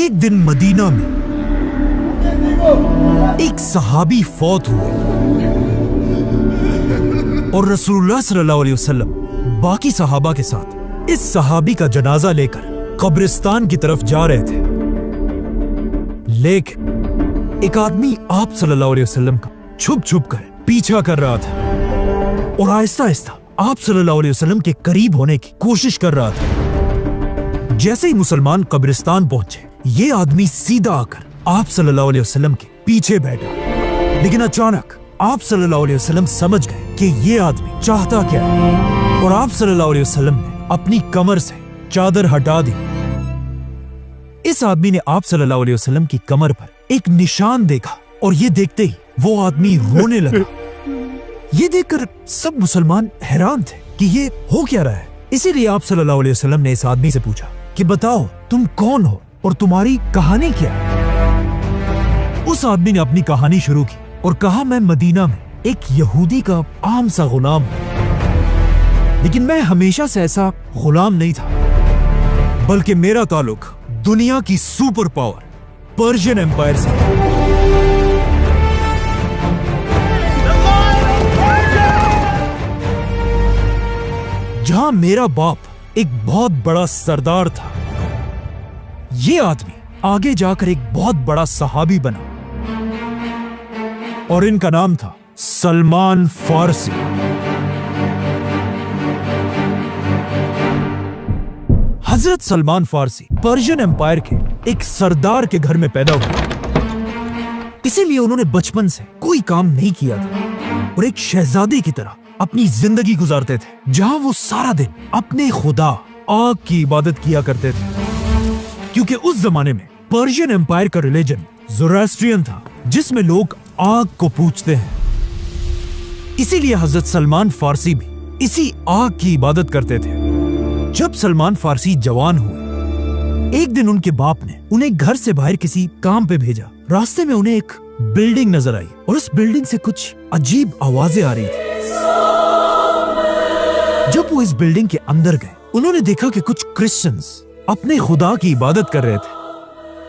एक दिन मदीना में एक सहाबी फौत हुए और रसूलुल्लाह सल्लल्लाहु अलैहि वसल्लम बाकी सहाबा के साथ इस सहाबी का जनाजा लेकर कब्रिस्तान की तरफ जा रहे थे। लेकिन एक आदमी आप सल्लल्लाहु अलैहि वसल्लम का छुप छुप कर पीछा कर रहा था और आहिस्ता आहिस्ता आप सल्लल्लाहु अलैहि वसल्लम के करीब होने की कोशिश कर रहा था। जैसे ही मुसलमान कब्रिस्तान पहुंचे, ये आदमी सीधा आकर आप सल्लल्लाहु अलैहि वसल्लम के पीछे बैठा। लेकिन अचानक आप सल्लल्लाहु अलैहि वसल्लम समझ गए कि ये आदमी चाहता क्या है और आप सल्लल्लाहु अलैहि वसल्लम ने अपनी कमर से चादर हटा दी। इस आदमी ने आप सल्लल्लाहु अलैहि वसल्लम की कमर पर एक निशान देखा और ये देखते ही वो आदमी रोने लगा। ये देखकर सब मुसलमान हैरान थे कि ये हो क्या रहा है। इसीलिए आप सल्लल्लाहु अलैहि वसल्लम ने इस आदमी से पूछा कि बताओ तुम कौन हो और तुम्हारी कहानी क्या है। उस आदमी ने अपनी कहानी शुरू की और कहा, मैं मदीना में एक यहूदी का आम सा गुलाम हूं, लेकिन मैं हमेशा से ऐसा गुलाम नहीं था, बल्कि मेरा ताल्लुक दुनिया की सुपर पावर पर्शियन एम्पायर से। जहां मेरा बाप एक बहुत बड़ा सरदार था। ये आदमी आगे जाकर एक बहुत बड़ा सहाबी बना और इनका नाम था सलमान फारसी। हजरत सलमान फारसी पर्शियन एम्पायर के एक सरदार के घर में पैदा हुए, इसीलिए उन्होंने बचपन से कोई काम नहीं किया था और एक शहजादे की तरह अपनी जिंदगी गुजारते थे, जहां वो सारा दिन अपने खुदा आग की इबादत किया करते थे। क्योंकि उस जमाने में पर्शियन एम्पायर का रिलीजन ज़ोरास्ट्रियन था, जिसमें लोग आग को पूजते हैं। इसीलिए हजरत सलमान फारसी भी इसी आग की इबादत करते थे। जब सलमान फारसी जवान हुए, एक दिन उनके बाप ने उन्हें घर से बाहर किसी काम पे भेजा। रास्ते में उन्हें एक बिल्डिंग नजर आई और उस बिल्डिंग से कुछ अजीब आवाजें आ रही थी। जब वो इस बिल्डिंग के अंदर गए, उन्होंने देखा कि कुछ क्रिश्चियंस अपने खुदा की इबादत कर रहे थे।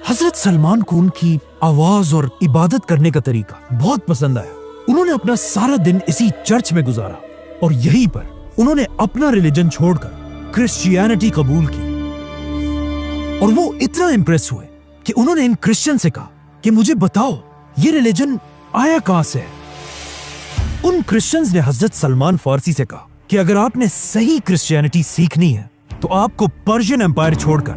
हजरत सलमान को उनकी आवाज और इबादत करने का तरीका बहुत पसंद आया। उन्होंने अपना सारा दिन इसी चर्च में गुजारा और यहीं पर उन्होंने अपना रिलीजन छोड़कर क्रिश्चियनिटी कबूल की। और वो इतना इंप्रेस हुए कि उन्होंने इन क्रिश्चियन से कहा कि मुझे बताओ ये रिलीजन आया कहां से है। उन क्रिश्चियंस ने हजरत सलमान फारसी से कहा कि अगर आपने सही क्रिश्चियनिटी सीखनी है तो आपको पर्शियन एम्पायर छोड़कर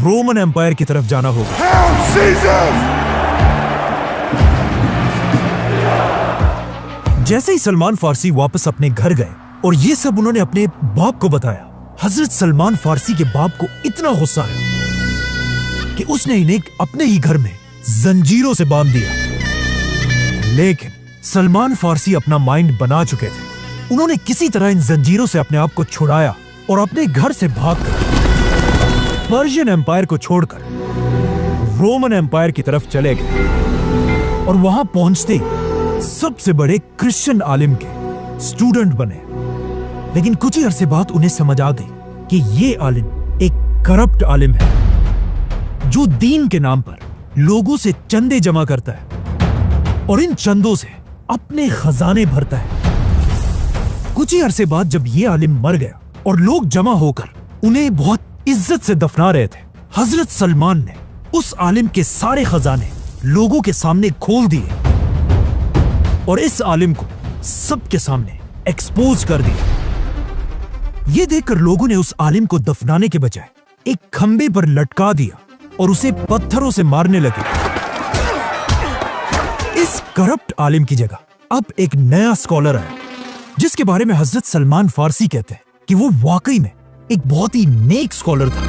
रोमन एम्पायर की तरफ जाना होगा। जैसे ही सलमान फारसी वापस अपने घर गए और ये सब उन्होंने अपने बाप को बताया, हजरत सलमान फारसी के बाप को इतना गुस्सा आया कि उसने इन्हें अपने ही घर में जंजीरों से बांध दिया। लेकिन सलमान फारसी अपना माइंड बना चुके थे। उन्होंने किसी तरह इन जंजीरों से अपने आप को छुड़ाया और अपने घर से भागकर पर्शियन एम्पायर को छोड़कर रोमन एम्पायर की तरफ चले गए और वहां पहुंचते ही सबसे बड़े क्रिश्चियन आलिम के स्टूडेंट बने। लेकिन कुछ ही अरसे बाद उन्हें समझ आ गई कि ये आलिम एक करप्ट आलिम है, जो दीन के नाम पर लोगों से चंदे जमा करता है और इन चंदों से अपने खजाने भरता है। कुछ ही अरसे बाद जब ये आलिम मर गया और लोग जमा होकर उन्हें बहुत इज्जत से दफना रहे थे, हजरत सलमान ने उस आलिम के सारे खजाने लोगों के सामने खोल दिए और इस आलिम को सबके सामने एक्सपोज कर दिया। ये देखकर लोगों ने उस आलिम को दफनाने के बजाय एक खंबे पर लटका दिया और उसे पत्थरों से मारने लगे। इस करप्ट आलिम की जगह अब एक नया स्कॉलर आया, जिसके बारे में हजरत सलमान फारसी कहते हैं कि वो वाकई में एक बहुत ही नेक स्कॉलर था।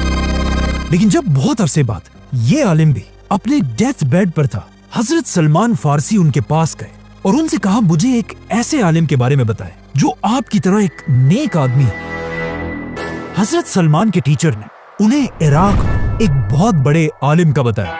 लेकिन जब बहुत अरसे बाद ये आलिम भी अपने डेथ बेड पर था, हजरत सलमान फारसी उनके पास गए और उनसे कहा, मुझे एक ऐसे आलिम के बारे में बताएं जो आपकी तरह एक नेक आदमी है। हजरत सलमान के टीचर ने उन्हें इराक में एक बहुत बड़े आलिम का बताया,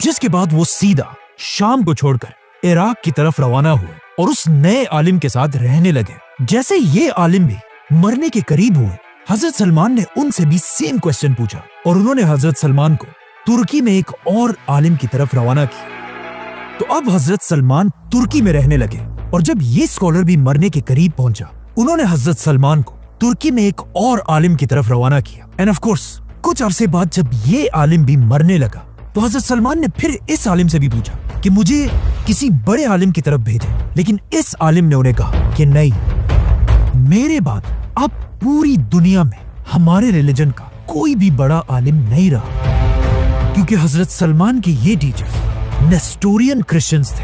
जिसके बाद वो सीधा शाम को छोड़कर इराक की तरफ रवाना हुए और उस नए आलिम के साथ रहने लगे। जैसे ये आलिम भी मरने के करीब हुए, हजरत सलमान ने उनसे भी सेम क्वेश्चन पूछा और उन्होंने हजरत सलमान को तुर्की में एक और आलिम की तरफ रवाना किया। तो अब हजरत सलमान तुर्की में रहने लगे और जब ये स्कॉलर भी मरने के करीब पहुंचा, उन्होंने हजरत सलमान को तुर्की में एक और आलिम की तरफ रवाना किया। एंड ऑफ कोर्स कुछ अरसे बाद जब ये आलिम भी मरने लगा तो हजरत सलमान ने फिर इस आलिम से भी पूछा कि मुझे किसी बड़े आलिम की तरफ भेजें, लेकिन इस आलिम ने उन्हें कहा कि नहीं, मेरे बाद अब पूरी दुनिया में हमारे रिलीजन का कोई भी बड़ा आलिम नहीं रहा, क्योंकि हजरत सलमान के ये टीचर्स नेस्टोरियन क्रिश्चियंस थे,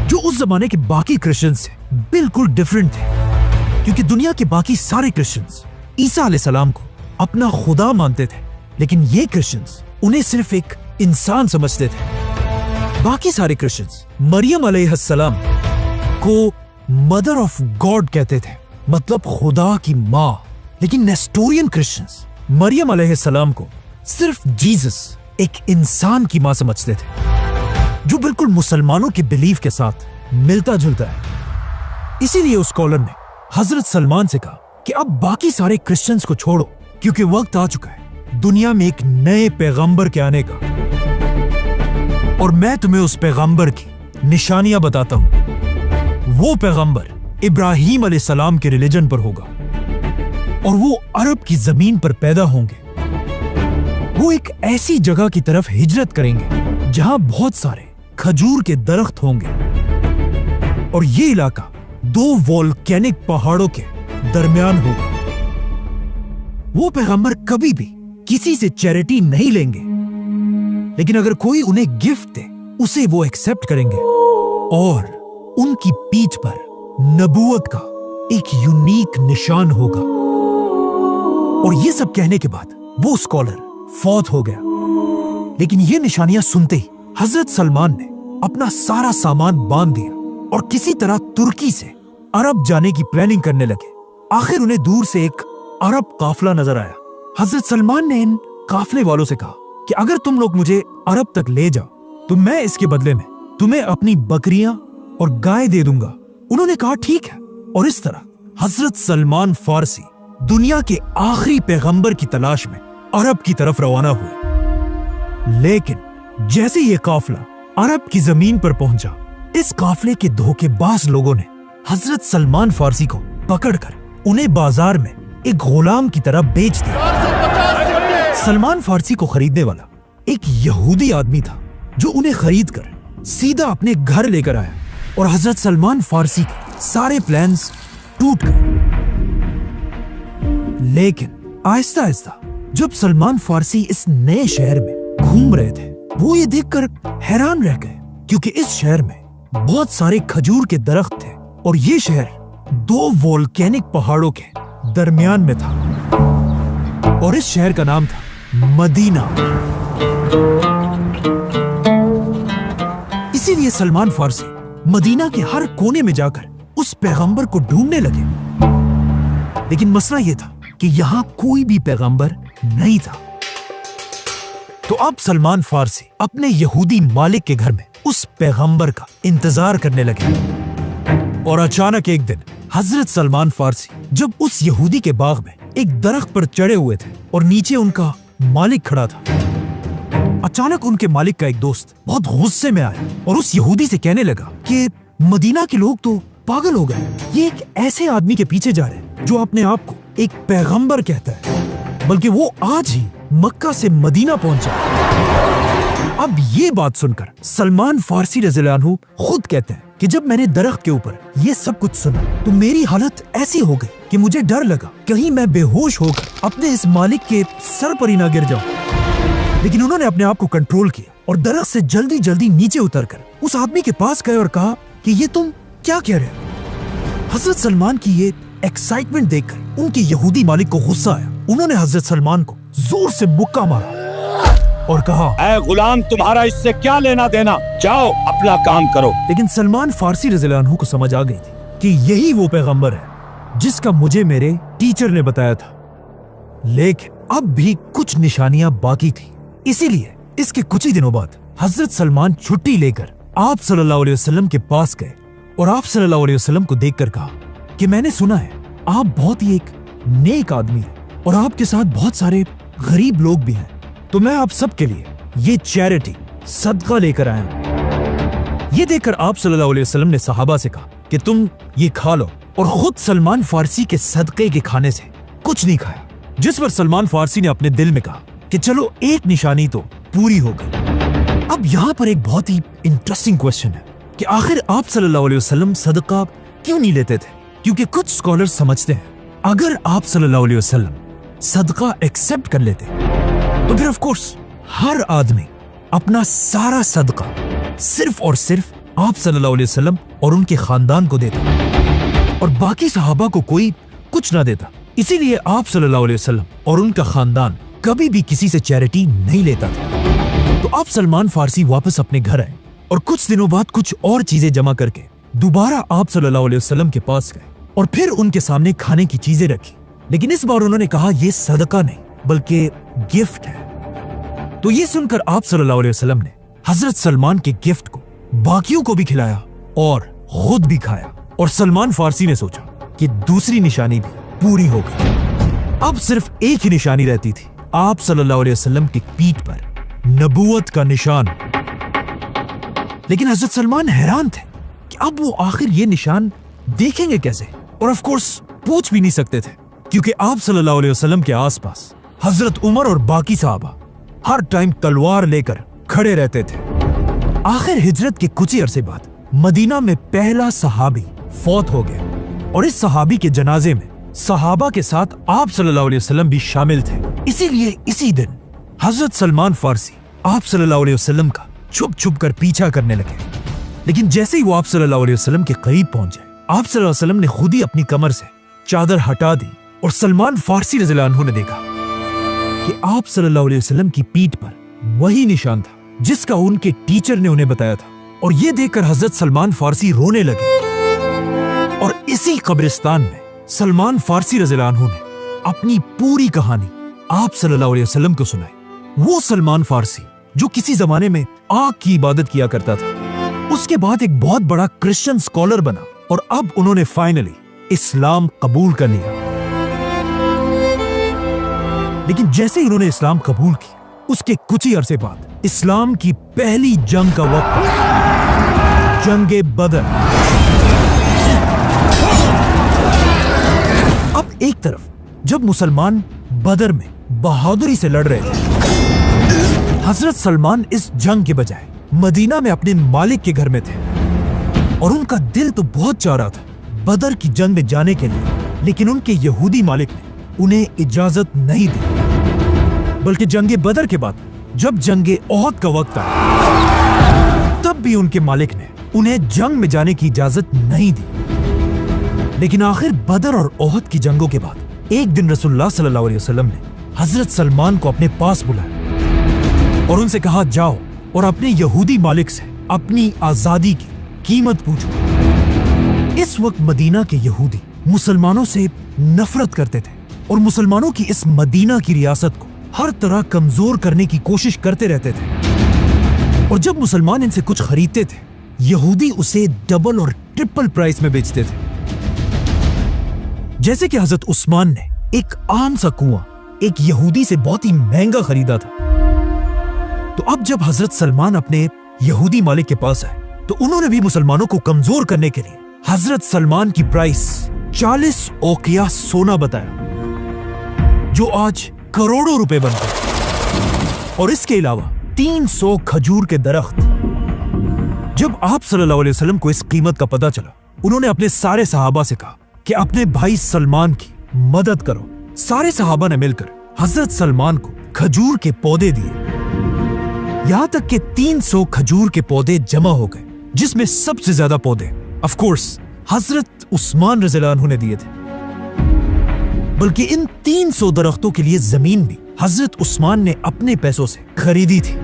जो उस जमाने के बाकी क्रिश्चियंस से बिल्कुल डिफरेंट थे, क्योंकि दुनिया के बाकी सारे क्रिश्चियंस ईसा अलैहिस्सलाम को अपना खुदा मानते थे, लेकिन ये क्रिश्चियंस उन्हें सिर्फ एक इंसान समझते थे। बाकी सारे क्रिश्चियंस मरियम अलैहिस्सलाम को मदर ऑफ गॉड कहते थे, मतलब खुदा की माँ, लेकिन नेस्टोरियन क्रिश्चियंस मरियम अलैहिस्सलाम को सिर्फ जीसस, एक इंसान की माँ समझते थे, जो बिल्कुल मुसलमानों के बिलीफ के साथ मिलता जुलता है। इसीलिए उस स्कॉलर ने हजरत सलमान से कहा कि अब बाकी सारे क्रिश्चियंस को छोड़ो, क्योंकि वक्त आ चुका है दुनिया में एक नए पैगंबर के आने का, और मैं तुम्हें उस पैगंबर की निशानियां बताता हूं। वो पैगंबर इब्राहिम अलैहिस्सलाम के रिलीजन पर होगा और वो अरब की जमीन पर पैदा होंगे। वो एक ऐसी जगह की तरफ हिजरत करेंगे जहां बहुत सारे खजूर के दरख्त होंगे, और ये इलाका 2 वोल्केनिक पहाड़ों के दरमियान होगा। वो पैगंबर कभी भी किसी से चैरिटी नहीं लेंगे, लेकिन अगर कोई उन्हें गिफ्ट दे उसे वो एक्सेप्ट करेंगे, और उनकी पीठ पर नबूवत का एक यूनिक निशान होगा। और ये सब कहने के बाद वो स्कॉलर फौत हो गया। लेकिन ये निशानियां सुनते ही हजरत सलमान ने अपना सारा सामान बांध दिया और किसी तरह तुर्की से अरब जाने की प्लानिंग करने लगे। आखिर उन्हें दूर से एक अरब काफिला नजर आया। हजरत सलमान ने इन काफिले वालों से कहा कि अगर तुम लोग मुझे अरब तक ले जाओ तो मैं इसके बदले में तुम्हें अपनी बकरियां और गाय दे दूंगा। उन्होंने कहा ठीक है, और इस तरह हजरत सलमान फारसी दुनिया के आखिरी पैगंबर की तलाश में अरब की तरफ रवाना हुए। लेकिन जैसे ये काफिला अरब की जमीन पर पहुंचा, इस काफिले के धोखेबाज लोगों ने हजरत सलमान फारसी को पकड़कर उन्हें बाजार में एक गुलाम की तरह बेच दिया। सलमान फारसी को खरीदने वाला एक यहूदी आदमी था, जो उन्हें खरीदकर सीधा अपने घर लेकर आया, और हजरत सलमान फारसी के सारे प्लान्स टूट गए। लेकिन आहिस्ता आहिस्ता जब सलमान फारसी इस नए शहर में घूम रहे थे, वो ये देखकर हैरान रह गए, क्योंकि इस शहर में बहुत सारे खजूर के दरख्त थे और ये शहर 2 वोल्केनिक पहाड़ों के दरमियान में था, और इस शहर का नाम था मदीना। इसीलिए सलमान फारसी मदीना के हर कोने में जाकर उस पैगंबर को ढूंढने लगे। लेकिन मसला यह था कि यहां कोई भी पैगंबर नहीं था। तो अब सलमान फारसी अपने यहूदी मालिक के घर में उस पैगंबर का इंतजार करने लगे, और अचानक एक दिन हजरत सलमान फारसी जब उस यहूदी के बाग में एक दरख्त पर चढ़े हुए थे और नीचे उनका मालिक खड़ा था, अचानक उनके मालिक का एक दोस्त बहुत गुस्से में आया और उस यहूदी से कहने लगा कि मदीना के लोग तो पागल हो गए, ये एक ऐसे आदमी के पीछे जा रहे हैं जो अपने आप को एक पैगंबर कहता है, बल्कि वो आज ही मक्का से मदीना पहुंचा। अब ये बात सुनकर सलमान फारसी रज़ियल्लाहु अन्हु खुद कहते हैं कि जब मैंने दरख्त के ऊपर ये सब कुछ सुना तो मेरी हालत ऐसी हो गई कि मुझे डर लगा कहीं मैं बेहोश होकर अपने इस मालिक के सर पर ही ना गिर जाऊं। लेकिन उन्होंने अपने आप को कंट्रोल किया और दरख्त से जल्दी जल्दी नीचे उतरकर उस आदमी के पास गए और कहा कि ये तुम क्या कह रहे हो। हजरत सलमान की ये एक्साइटमेंट देखकर उनके यहूदी मालिक को गुस्सा आया। उन्होंने हजरत सलमान को जोर से मुक्का मारा और कहा, ऐ गुलाम, तुम्हारा इससे क्या लेना देना, जाओ अपना काम करो। लेकिन सलमान फारसी रज़ियल्लाहु अन्हु को समझ आ गई थी कि यही वो पैगंबर है जिसका मुझे मेरे टीचर ने बताया था। लेकिन अब भी कुछ निशानियां बाकी थी। इसीलिए इसके कुछ ही दिनों बाद हजरत सलमान छुट्टी लेकर आप सल्लल्लाहु अलैहि वसल्लम के पास गए और आप सल्लल्लाहु अलैहि वसल्लम को देखकर कहा कि मैंने सुना है आप बहुत ही एक नेक आदमी है और आपके साथ बहुत सारे गरीब लोग भी हैं, तो मैं आप सबके लिए ये चैरिटी सदका लेकर आया हूं। ये देखकर आप सल्लल्लाहु अलैहि वसल्लम ने सहाबा से कहा कि तुम ये खा लो, और खुद सलमान फारसी के सदके के खाने से कुछ नहीं खाया। जिस पर सलमान फारसी ने अपने दिल में कहा कि चलो एक निशानी तो पूरी हो गई। अब यहाँ पर एक बहुत ही इंटरेस्टिंग क्वेश्चन है कि आखिर आप सल्लल्लाहु अलैहि वसल्लम सदका क्यों नहीं लेते थे? क्योंकि कुछ स्कॉलर्स समझते हैं अगर आप सल्लल्लाहु अलैहि वसल्लम सदका एक्सेप्ट कर लेते तो फिर ऑफ कोर्स हर आदमी अपना सारा सदका सिर्फ और सिर्फ आप सल्लल्लाहु अलैहि वसल्लम और उनके खानदान को देता और बाकी सहाबा को कोई कुछ ना देता। इसीलिए आप सल्लल्लाहु अलैहि वसल्लम और उनका खानदान कभी भी किसी से चैरिटी नहीं लेता था। तो आप सलमान फारसी वापस अपने घर आए और कुछ दिनों बाद कुछ और चीजें जमा करके दोबारा आप सल्लल्लाहु अलैहि वसल्लम के पास गए और फिर उनके सामने खाने की चीजें रखी, लेकिन इस बार उन्होंने कहा यह सदका नहीं बल्कि गिफ्ट है। तो ये सुनकर आप सल्लल्लाहु अलैहि वसल्लम ने हजरत सलमान के गिफ्ट को बाकियों को भी खिलाया और खुद भी खाया, और सलमान फारसी ने सोचा कि दूसरी निशानी भी पूरी हो गई। अब सिर्फ एक ही निशानी रहती थी, आप सल्लल्लाहु अलैहि वसल्लम की पीठ पर नबूवत का निशान। लेकिन हजरत सलमान हैरान थे कि अब वो आखिर ये निशान देखेंगे कैसे, और ऑफ कोर्स पूछ भी नहीं सकते थे क्योंकि आप सल्लल्लाहु अलैहि वसल्लम के आसपास हजरत उमर और बाकी सहाबा हर टाइम तलवार लेकर खड़े रहते थे। आखिर हिजरत के कुछ ही अरसे बाद मदीना में पहला सहाबी फौत हो गया और इस सहाबी के जनाजे में सहाबा के साथ आप सल्लल्लाहु अलैहि वसल्लम भी शामिल थे। इसीलिए इसी दिन हजरत सलमान फारसी आप सल्लल्लाहु अलैहि वसल्लम का छुप छुप कर पीछा करने लगे। लेकिन जैसे ही वो आप सल्लल्लाहु अलैहि वसल्लम के करीब पहुंचे, आप सल्लल्लाहु अलैहि वसल्लम ने खुद ही अपनी कमर से चादर हटा दी और सलमान फारसी रज़ियल्लाहु अन्हु ने देखा कि आप सल्लल्लाहु अलैहि वसल्लम की पीठ पर वही निशान था जिसका उनके टीचर ने उन्हें बताया था। और ये देखकर हजरत सलमान फारसी रोने लगे और इसी कब्रिस्तान में सलमान फारसी रज़ियल्लाहु अन्हु ने अपनी पूरी कहानी आप सल्लल्लाहु अलैहि वसल्लम को सुनाई। वो सलमान फारसी जो किसी जमाने में आग की इबादत किया करता था, उसके बाद एक बहुत बड़ा क्रिश्चियन स्कॉलर बना और अब उन्होंने फाइनली इस्लाम कबूल कर लिया। लेकिन जैसे ही उन्होंने इस्लाम कबूल किया, उसके कुछ ही अरसे बाद इस्लाम की पहली जंग का वक्त आया, जंगे बदर। अब एक तरफ जब मुसलमान बदर में बहादुरी से लड़ रहे थे, हजरत सलमान इस जंग के बजाय मदीना में अपने मालिक के घर में थे और उनका दिल तो बहुत चाह रहा था बदर की जंग में जाने के लिए, लेकिन उनके यहूदी मालिक ने उन्हें इजाजत नहीं दी। बल्कि जंगे बदर के बाद जब जंगे ओहद का वक्त आया, तब भी उनके मालिक ने उन्हें जंग में जाने की इजाजत नहीं दी। लेकिन आखिर बदर और ओहद की जंगों के बाद एक दिन रसूलुल्लाह सल्लल्लाहु अलैहि वसल्लम ने हजरत सलमान को अपने पास बुलाया और उनसे कहा, जाओ और अपने यहूदी मालिक से अपनी आजादी की कीमत पूछो। इस वक्त मदीना के यहूदी मुसलमानों से नफरत करते थे और मुसलमानों की इस मदीना की रियासत को हर तरह कमजोर करने की कोशिश करते रहते थे। और जब मुसलमान इनसे कुछ खरीदते थे, यहूदी उसे डबल और ट्रिपल प्राइस में बेचते थे। जैसे कि हजरत उस्मान ने एक आम सा कुआं एक यहूदी से बहुत ही महंगा खरीदा था, तो अब जब हजरत सलमान अपने यहूदी मालिक के पास आए, तो उन्होंने भी मुसलमानों को कमजोर करने के लिए हजरत सलमान की प्राइस 40 ओकिया सोना बताया, जो आज करोड़ों रुपए बनते हैं। और इसके अलावा 300 खजूर के दरख्त। जब आप सल्लल्लाहु अलैहि वसल्लम को इस कीमत का पता चला, उन्होंने अपने सारे सहाबा से कहा कि अपने भाई सलमान की मदद करो। सारे सहाबा ने मिलकर हजरत सलमान को खजूर के पौधे दिए, यहां तक कि 300 खजूर के पौधे जमा हो गए, जिसमें सबसे ज्यादा पौधे ऑफ कोर्स हजरत उस्मान रज़ियल्लाहु अन्हु ने दिए थे। बल्कि इन 300 दरख्तों के लिए जमीन भी हजरत उस्मान ने अपने पैसों से खरीदी थी,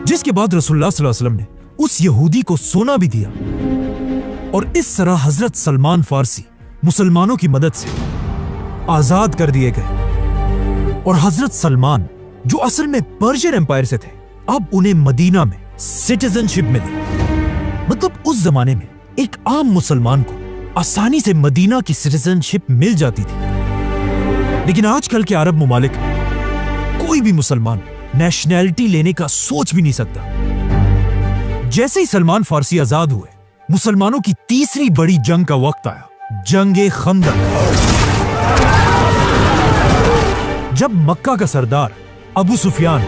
जिसके बाद रसूलुल्लाह सल्लल्लाहु अलैहि वसल्लम ने उस यहूदी को सोना भी दिया। और इस तरह हजरत सलमान फारसी मुसलमानों की मदद से आजाद कर दिए गए। और हजरत सलमान, जो असल में पर्शियन एम्पायर से थे, अब उन्हें मदीना में सिटीजनशिप मिली। मतलब उस जमाने में एक आम मुसलमान को आसानी से मदीना की सिटीजनशिप मिल जाती थी। लेकिन आजकल के अरब मुमालिक में कोई भी मुसलमान नेशनैलिटी लेने का सोच भी नहीं सकता। जैसे ही सलमान फारसी आजाद हुए, मुसलमानों की तीसरी बड़ी जंग का वक्त आया, जंगे खंदक। जब मक्का का सरदार अबू सुफियान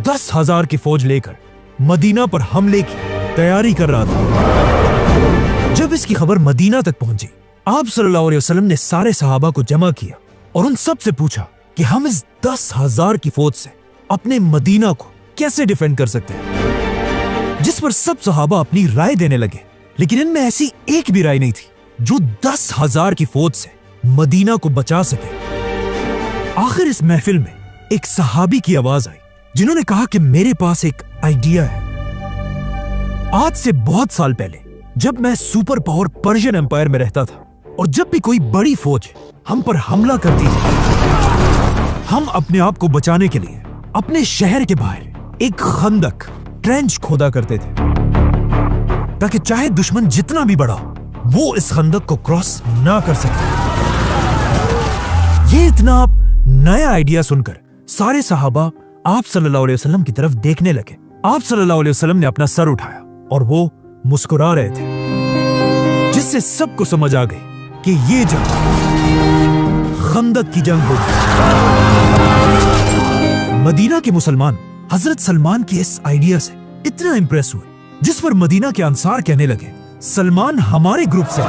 10,000 की फौज लेकर मदीना पर हमले की तैयारी कर रहा था, जब इसकी खबर मदीना तक पहुंची, आप सल्लल्लाहु अलैहि वसल्लम ने सारे सहाबा को जमा किया और उन सब से पूछा कि हम इस 10,000 की फौज से अपने मदीना को कैसे डिफेंड कर सकते हैं। जिस पर सब सहाबा अपनी राय देने लगे, लेकिन इनमें ऐसी एक भी राय नहीं थी जो 10,000 की फौज से मदीना को बचा सके। आखिर इस महफिल में एक सहाबी की आवाज आई, जिन्होंने कहा कि मेरे पास एक आइडिया है। आज से बहुत साल पहले जब मैं सुपर पावर पर्शियन एम्पायर में रहता था, और जब भी कोई बड़ी फौज हम पर हमला करती थी, हम अपने आप को बचाने के लिए अपने शहर के बाहर एक खंदक, ट्रेंच खोदा करते थे, ताकि चाहे दुश्मन जितना भी बड़ा हो, वो इस खंदक को क्रॉस ना कर सके। ये इतना नया आइडिया सुनकर सारे सहाबा आप सल्लल्लाहु अलैहि वसल्लम की तरफ देखने लगे। आप सल्लल्लाहु अलैहि वसल्लम ने अपना सर उठाया और वो मुस्कुरा रहे थे, जिससे सबको समझ आ गई कि ये जंग खंदक की जंग होगी। मदीना के मुसलमान हजरत सलमान के इस आइडिया से इतना इंप्रेस हुए, जिस पर मदीना के अंसार कहने लगे, सलमान हमारे ग्रुप से है,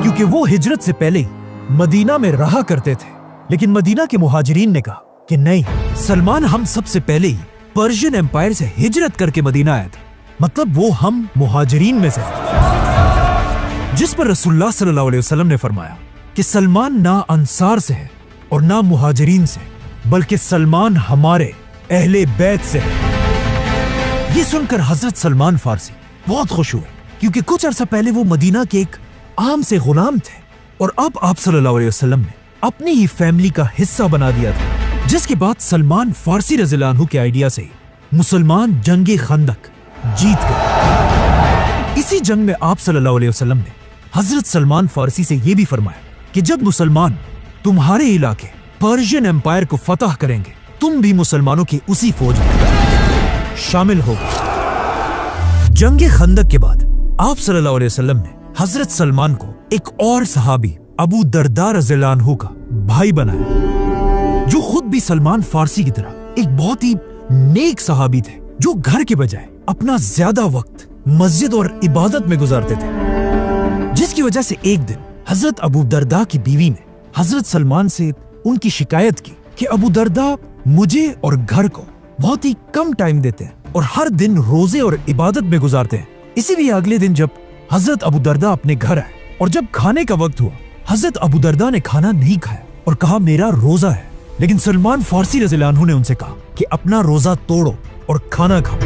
क्योंकि वो हिजरत से पहले मदीना में रहा करते थे। लेकिन मदीना के मुहाजिरीन ने कहा कि नहीं, सलमान हम सबसे पहले ही पर्शियन एम्पायर से हिजरत करके मदीना आया था, मतलब वो हम मुहाजिरीन में से है। जिस पर रसूलुल्लाह सल्लल्लाहु अलैहि वसल्लम ने फरमाया कि सलमान ना अंसार से है और ना मुहाजिरीन से, बल्कि सलमान हमारे अहले बैत से है। ये सुनकर हजरत सलमान फारसी बहुत खुश हुए, क्योंकि कुछ अरसा पहले वो मदीना के एक आम से गुलाम थे और अब आप सल्लल्लाहु अलैहि वसल्लम ने अपनी ही फैमिली का हिस्सा बना दिया था। जिसके बाद सलमान फारसी रज़ियल्लाहु अन्हु के आइडिया से मुसलमान जंगे खंदक जीत गए। इसी जंग में आप सल्लल्लाहु अलैहि वसल्लम ने हजरत सलमान फारसी से यह भी फरमाया कि जब मुसलमान तुम्हारे इलाके पर्शियन एम्पायर को फतह करेंगे, तुम भी मुसलमानों की उसी फौज में शामिल हो गए। जंगे खंदक के बाद आप सल्लल्लाहु अलैहि वसल्लम ने हजरत सलमान को एक और सहाबी अबू दरदा रज़ियल्लाहु अन्हु का भाई बनाया, जो खुद भी सलमान फारसी की तरह एक बहुत ही नेक सहाबी थे, जो घर के बजाय अपना ज्यादा वक्त मस्जिद और इबादत में गुजारते थे। जिसकी वजह से एक दिन हजरत अबू दरदा की बीवी ने हजरत सलमान से उनकी शिकायत की कि अबू दरदा मुझे और घर को बहुत ही कम टाइम देते हैं और हर दिन रोजे और इबादत में गुजारते हैं। इसीलिए अगले दिन जब हजरत अबू दरदा अपने घर आए और जब खाने का वक्त हुआ, हजरत अबू दरदा ने खाना नहीं खाया और कहा मेरा रोजा है। लेकिन सलमान फारसी रज़ियल्लाहु अन्हु ने उनसे कहा कि अपना रोजा तोड़ो और खाना खाओ।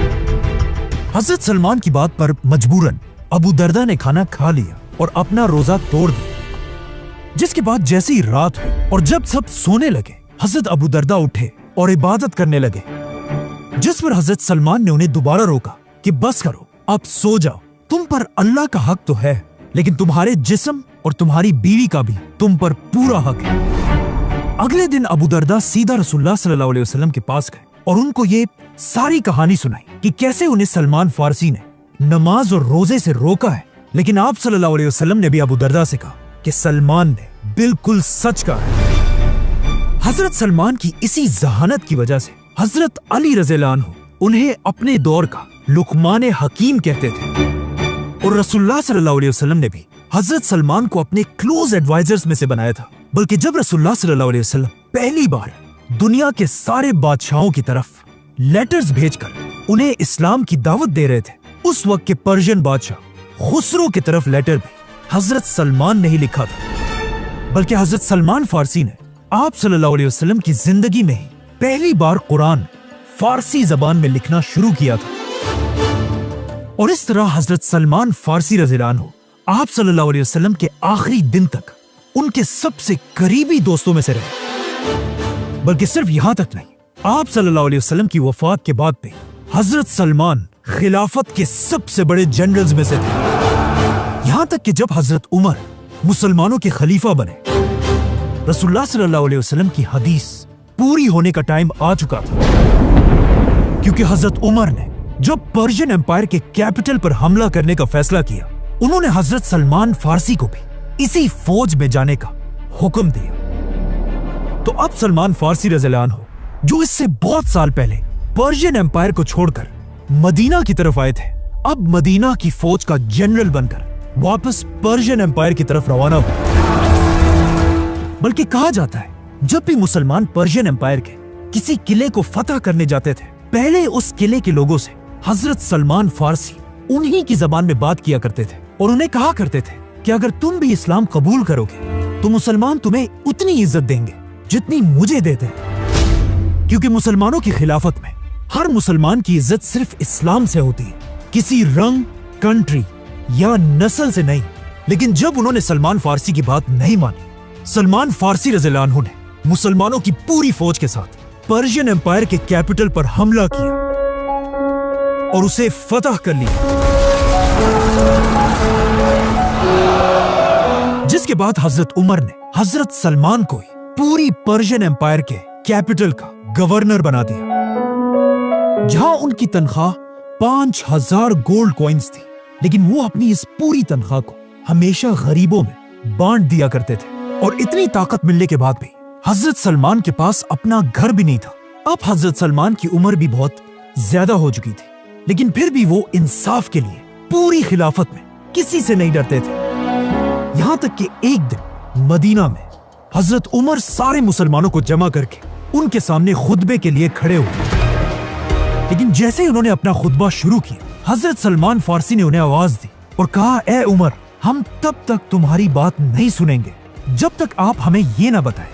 हजरत सलमान की बात पर मजबूरन अबू दरदा ने खाना खा लिया और अपना रोजा तोड़ दिया। जिसके बाद जैसी रात हुई और जब सब सोने लगे, हजरत अबू दरदा उठे और इबादत करने लगे। जिस पर हजरत सलमान ने उन्हें दोबारा रोका कि बस करो, अब सो जाओ, तुम पर अल्लाह का हक तो है, लेकिन तुम्हारे जिस्म और तुम्हारी बीवी का भी तुम पर पूरा हक है। अगले दिन अबू दरदा सीधा रसूलुल्लाह सल्लल्लाहु अलैहि वसल्लम के पास गए और उनको ये सारी कहानी सुनाई कि कैसे उन्हें सलमान फारसी ने नमाज और रोजे से रोका है। लेकिन आप सल्लल्लाहु अलैहि वसल्लम ने भी अबू दरदा से कहा कि सलमान ने बिल्कुल सच कहा है। हजरत सलमान की इसी जहानत की वजह से हजरत अली रज़ियल्लाहु अन्हु उन्हें अपने दौर का लुकमान हकीम कहते थे और रसूलुल्लाह सल्लल्लाहु अलैहि वसल्लम ने भी हजरत सलमान को अपने क्लोज एडवाइजर्स में से बनाया था। बल्कि जब रसूलुल्लाह सल्लल्लाहु अलैहि वसल्लम पहली बार दुनिया के सारे बादशाहों की तरफ लेटर्स भेजकर उन्हें इस्लाम की दावत दे रहे थे, उस वक्त के पर्शियन बादशाह खुसरो की तरफ लेटर भी हजरत सलमान ने ही लिखा था। बल्कि हजरत सलमान फारसी ने आप सल्लल्लाहु अलैहि वसल्लम की जिंदगी में ही पहली बार कुरान फारसी जबान में लिखना शुरू किया था। और इस तरह हजरत सलमान फारसी रज़ियल्लाहु अन्हु आप सल्लल्लाहु अलैहि वसल्लम के आखिरी दिन तक उनके सबसे करीबी दोस्तों में से रहे। बल्कि सिर्फ यहां तक नहीं, आप सल्लल्लाहु अलैहि वसल्लम की वफात के बाद भी हजरत सलमान खिलाफत के सबसे बड़े जनरल्स में से थे। यहां तक कि जब हजरत उमर मुसलमानों के खलीफा बने रसूलुल्लाह सल्लल्लाहु अलैहि वसल्लम की हदीस पूरी होने का टाइम आ चुका था, क्योंकि हजरत उमर ने जब पर्शियन एम्पायर के कैपिटल पर हमला करने का फैसला किया, उन्होंने हजरत सलमान फारसी को भी इसी फौज में जाने का हुक्म दिया। तो अब सलमान फारसी रज़ियल्लाहु अन्हु, जो इससे बहुत साल पहले पर्शियन एम्पायर को छोड़कर मदीना की तरफ आए थे, अब मदीना की फौज का जनरल बनकर वापस पर्शियन एम्पायर की तरफ रवाना हुए। बल्कि कहा जाता है, जब भी मुसलमान पर्शियन एम्पायर के किसी किले को फतह करने जाते थे, पहले उस किले के लोगों से हजरत सलमान फारसी उन्हीं की जबान में बात किया करते थे और उन्हें कहा करते थे कि अगर तुम भी इस्लाम कबूल करोगे तो मुसलमान तुम्हें उतनी इज्जत देंगे जितनी मुझे देते हैं, क्योंकि मुसलमानों की खिलाफत में हर मुसलमान की इज्जत सिर्फ इस्लाम से होती है, किसी रंग, कंट्री या नस्ल से नहीं। लेकिन जब उन्होंने सलमान फारसी की बात नहीं मानी, सलमान फारसी रज़ियल्लाहु अन्हु ने मुसलमानों की पूरी फौज के साथ पर्शियन एम्पायर के कैपिटल पर हमला किया और उसे फतह कर लिया, जिसके बाद हजरत उमर ने हजरत सलमान को पूरी पर्शियन एम्पायर के कैपिटल का गवर्नर बना दिया, जहां उनकी तनख्वाह 5000 गोल्ड कॉइन्स थी। लेकिन वो अपनी इस पूरी तनख्वाह को हमेशा गरीबों में बांट दिया करते थे। और इतनी ताकत मिलने के बाद भी हजरत सलमान के पास अपना घर भी नहीं था। अब हजरत सलमान की उम्र भी बहुत ज्यादा हो चुकी थी, लेकिन फिर भी वो इंसाफ के लिए पूरी खिलाफत में किसी से नहीं डरते थे। यहां तक कि एक दिन मदीना में हजरत उमर सारे मुसलमानों को जमा करके उनके सामने खुतबे के लिए खड़े हुए। लेकिन जैसे ही उन्होंने अपना खुतबा शुरू किया, हजरत सलमान फारसी ने उन्हें आवाज दी और कहा, ए उमर, हम तब तक तुम्हारी बात नहीं सुनेंगे जब तक आप हमें ये ना बताएं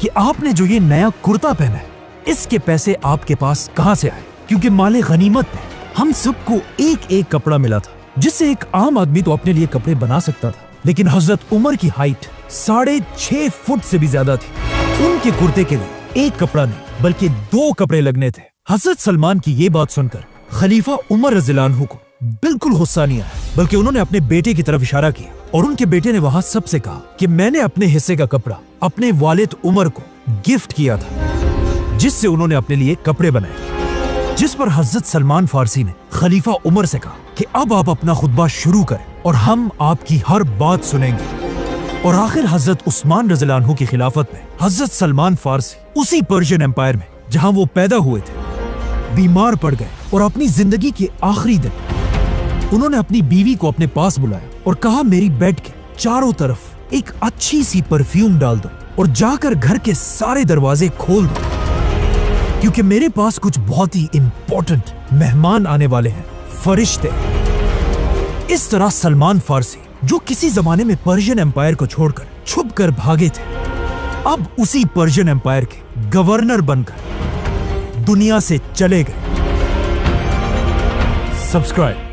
कि आपने जो ये नया कुर्ता पहना है, इसके पैसे आपके पास कहां से आए, क्योंकि माले गनीमत में हम सबको एक एक कपड़ा मिला था, जिससे एक आम आदमी तो अपने लिए कपड़े बना सकता था। लेकिन हजरत उमर की हाइट 6.5 फुट से भी ज्यादा थी। उनके कुर्ते के लिए एक कपड़ा नहीं बल्कि 2 कपड़े लगने थे। हजरत सलमान की ये बात सुनकर खलीफा उमर रज़ियल्लाहु अन्हु को बिल्कुल गुस्सा नहीं आया, बल्कि उन्होंने अपने बेटे की तरफ इशारा किया और उनके बेटे ने वहां सबसे कहा कि मैंने अपने हिस्से का कपड़ा अपने वालिद उमर को गिफ्ट किया था, जिससे उन्होंने अपने लिए कपड़े बनाए। जिस पर हजरत सलमान फारसी ने खलीफा उमर से कहा कि अब आप अपना खुतबा शुरू करें और हम आपकी हर बात सुनेंगे। और आखिर हजरत उस्मान रज़ियल्लाहु अन्हु की खिलाफत में हजरत सलमान फारसी उसी पर्शियन एम्पायर में जहां वो पैदा हुए थे बीमार पड़ गए और अपनी जिंदगी के आखिरी दिन उन्होंने अपनी बीवी को अपने पास बुलाया और कहा, मेरी बेड के चारों तरफ एक अच्छी सी परफ्यूम डाल दो और जाकर घर के सारे दरवाजे खोल दो, क्योंकि मेरे पास कुछ बहुत ही इंपॉर्टेंट मेहमान आने वाले हैं, फरिश्ते। इस तरह सलमान फारसी, जो किसी जमाने में पर्शियन एम्पायर को छोड़कर छुप कर भागे थे, अब उसी पर्शियन एम्पायर के गवर्नर बनकर दुनिया से चले गए। सब्सक्राइब।